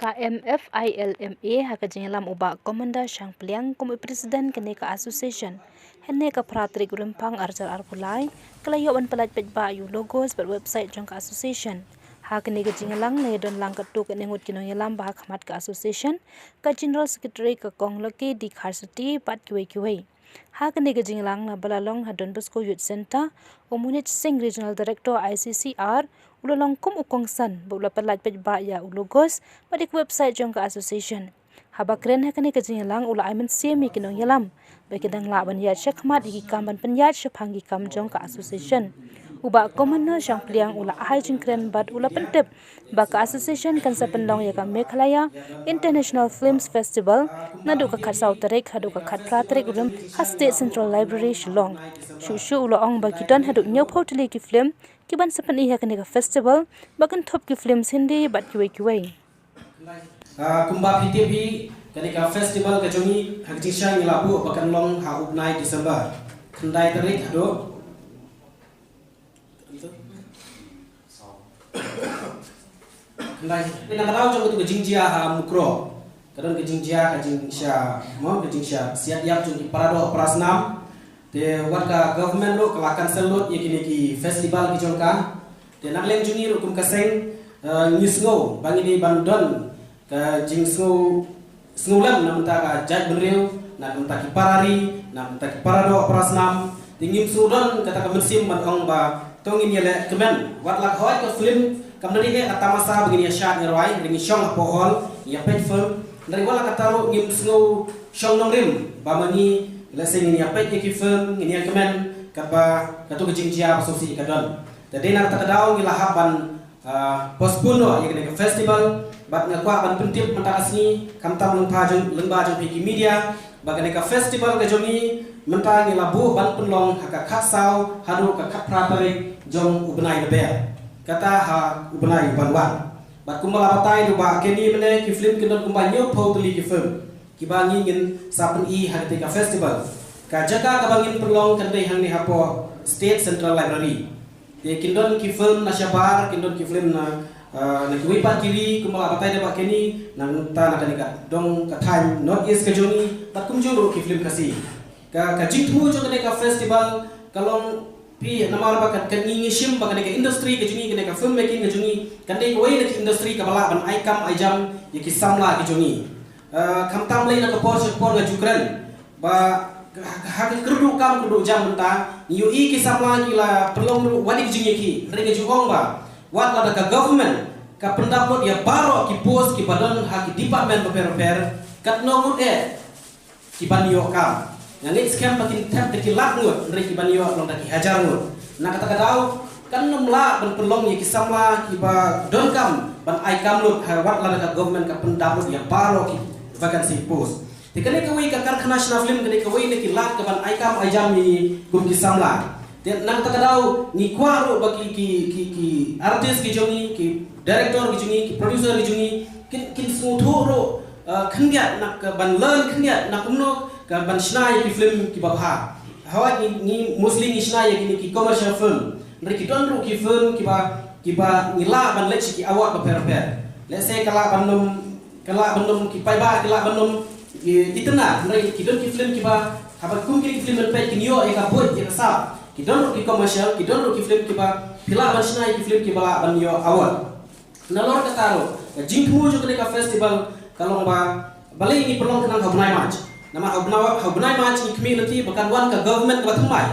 KMFILMA hakajingalam uba komanda syang peliang komi presiden keneka association henne ka pratrik rempang arjar arpulai kelayoban pelat pejba yu logos ber website jong ka association hakne ka jingalang ne don lang katuk nengut kinongelam ba khmat ka association ka general secretary ka konglaki di kharsati pat kiwe hakne ka jingalang na balalong hadon Bosco Youth Center Omunit Singh regional director ICCR ulalong kum ukongsan bula pelat pejba ya ulogos pada website jong ka association habakren hakane ka jingalang ula aimen semi kinong yalam bekidang laban ya syakmat iki kamban penyat syaphangi kam jong ka association uba komanda syang pliang ula ahai jingkren bad ula pentep baka association kan sa pendong ya ka Mekhalaya International Films Festival nadu ka khatsau tarik hadu ka khat pratrik urum State Central Library Shillong shu ula ong bakidon hadu nyopho tili ki film kiban sapan iya kene ka festival bakan top ki films hindi bat kiwe kumba PTP kene ka festival ka jongi hak jisha ngilabu bakan long ha upnai Desember khandai tarik hadu khandai ina kadau jong tu jingjia ha mukro kadang ke jingjia ka jingsha mo ke jingsha siat yak jong parado prasnam te warga government lo kelakan selut yakini ki festival ki jongka te nakleng jungi ro kum kaseng ngisngo bangi di bandon ka jingsngo snulam namta ka jaj benriu na namta ki parari na namta ki parado prasnam tingim sudon kata ka mensim bandong ba tongin yele kemen wat lak hoy ko film kamnari he atamasa begini syat ngerwai ringi syong pohol ya pet film dari wala kataro ngim snow syong nongrim bamani lesing ini apa yang film ini yang kemen kapa katu kejingjia asosiasi kadon jadi nak takadau ngilahaban postpone yang kena festival bat ngakwa ban pentip mentakasni kamtam lengba jong piki media bagane ka festival ka jongi mentang ngilabu ban penlong haka khatsau hadu ka khaprapari jong ubnai leber kata ha ubnai banwan bat kumbala batai do ba keni mene ki film kedon kumbanyo potli ki film kibangi ngin sapen i hatika festival ka jaga kabangin perlong kandai hang ni hapo State Central Library te kindon ki film na syabar kindon ki film na kiwipat kiri kumala batai da bakeni nang ta na kanika dong ka time North East ka jongi bat kumjuro ki film kasi ka jithu jo kanika festival kalong pi namar bakat kan ngi shim bakat ka industry ka jongi kanika film making ka jongi kandai ko wai na industry ka bala ban aikam aijam yaki samla ki jongi kamtam lai na kapor sekpor ngajukran ba hak kerdu kam kerdu jam menta yu i ki samla kila perlong wadi jingi ki rega jukong ba wat la ka government ka pendapot ya baro ki pos ki badan hak department per kat nomut ki banyo kam ngit scam pakin tap ki lak ngut re ki banyo long ki hajar ngut na kata kadau kan nomla ban perlong ki samla ki ba don kam ban ai kam lut wat la ka government ka pendapot ya baro ki vacancy post tikane kawai ka karkhana national film kane kawai ne ki lat ka ban aikam ajam ni kum ki samla te nang takadau ni kwaro bagi ki artist ki jongi ki director ki jongi ki producer ki jongi kin smuthuro khandiat nak ban learn khandiat nak umno ka ban snai ki film ki babha hawa ni muslim snai ki commercial film mereka don ru ki film ki ba ngila ban lech ki awak ba per let's say kala bandum ki paiba kala bandum itna nrai ki don ki film ki ba habat kum ki film pe ki nyo e ka boy ki sa ki don ki commercial ki don ki film ki ba pila ban snai ki film ki ba ban yo awal nalor ka taro jingmu jo ka festival kalong ba balai ni perlong kenang habnai match nama habnai match ni community bakan wan ka government ka thumai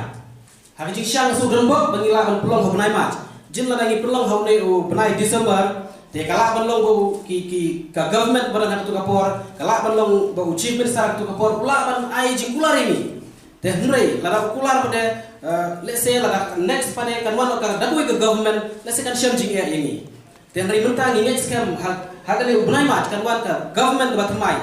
ha ki syang su don bo bangila ban perlong habnai match jin la ngi perlong habnai o benai December te kala banlong bo ki ka government barang tu kapor kala banlong bo chief minister tu kapor pula ban ai jingkular ini te hnrei lara kular pada let's say lara next pada kan wan ka dagui ke government let's say kan syam jing air ini te hnrei mentang ini scam hagale ubnai mat kan wan ka government ba thamai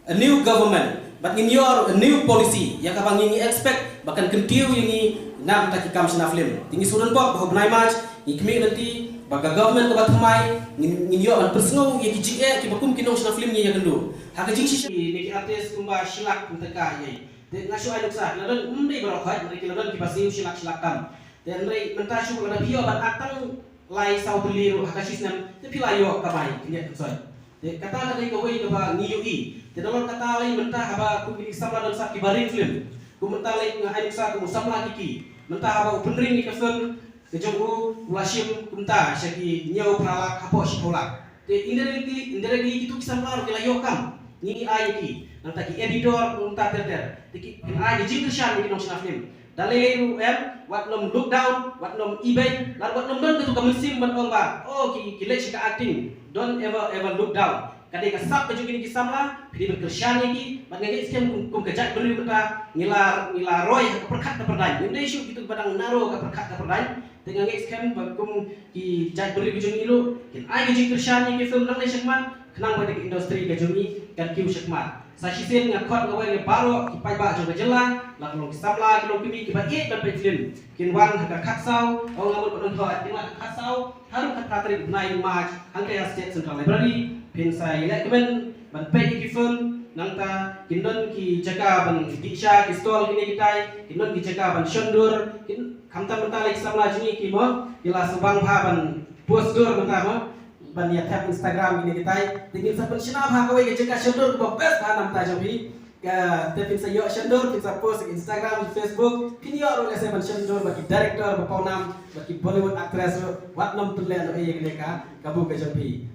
a new government but in your new policy yang ka bangi expect bahkan kentiu ini nam ta ki kam sna film tingi suran bo ubnai mat ikmi nanti baga government ba thamai ngin yo an persno ye ki jige ki bakum kinong sna film ni ya kendo ha ka jing shi ni ki artist kumba shilak mtaka ye de ngasho ai loksa na don umri baro khat ni ki don ki basiu shilak kam de nrei menta shu na bio ban atang lai sau tuli ro ha ka shisnam te pila yo ka bai ni ya tsoi kata lagi kau ini kau ngiyui. Dalam kata lain mentah apa aku pilih samla dalam sakit baring film. Ku mentah lain ngahain sa ku samla kiki. Mentah apa penring ni kafir kejongku ulasim kunta syaki nyau pralak hapo sekolah. Indirectly itu kisah malu kila yokam. Ni ai ki. Nang taki editor kunta terter. Tiki ai di jingkishan ni nong sinaflim. Dalai what nom look down, what nom eBay, lalu what nom don ketu kamusim ban ba. Oh ki lek sika acting. Don't ever look down. Kadai kasap baju kini kisamla, pidi berkersian ki, bat ngege skem kum kejat beri beta ngila roy ke perkat ke perdai. Benda isu gitu badang naro ke perkat ke perdai. Dengan ngege skem kum ki jat beri baju ngilu, kin ai baju kersian ki film nang le sekman, kenang pada industri baju ni kan kiu sekman. Sasisin ngakot ngawai nge baro ki pai ba jong jelang, la kolong kisamla kolong kimi ki ba ban pe film. Kin wan ka kaksau, o ngamul padon thot, kin wan kaksau, haru ka patri nai maj, angka state central library. Pin saya rekomen ban pe ki film nangta kindon ki jaga ban diksha ki stall kini kitai kindon ki jaga ban shondur kin kamta menta lek samla jini ki mo ila subang ha ban post dur menta mo ban ya tap Instagram kini kitai tingin sa ban sinap ha kawai ki jaga shondur ko best ha namta jobi ka tepin sa yo shondur kin sa post ki Instagram ki Facebook kin yo ro lese ban shondur bagi director ba paunam bagi Bollywood actress wat nom tulen no e kini ka kabu ka jobi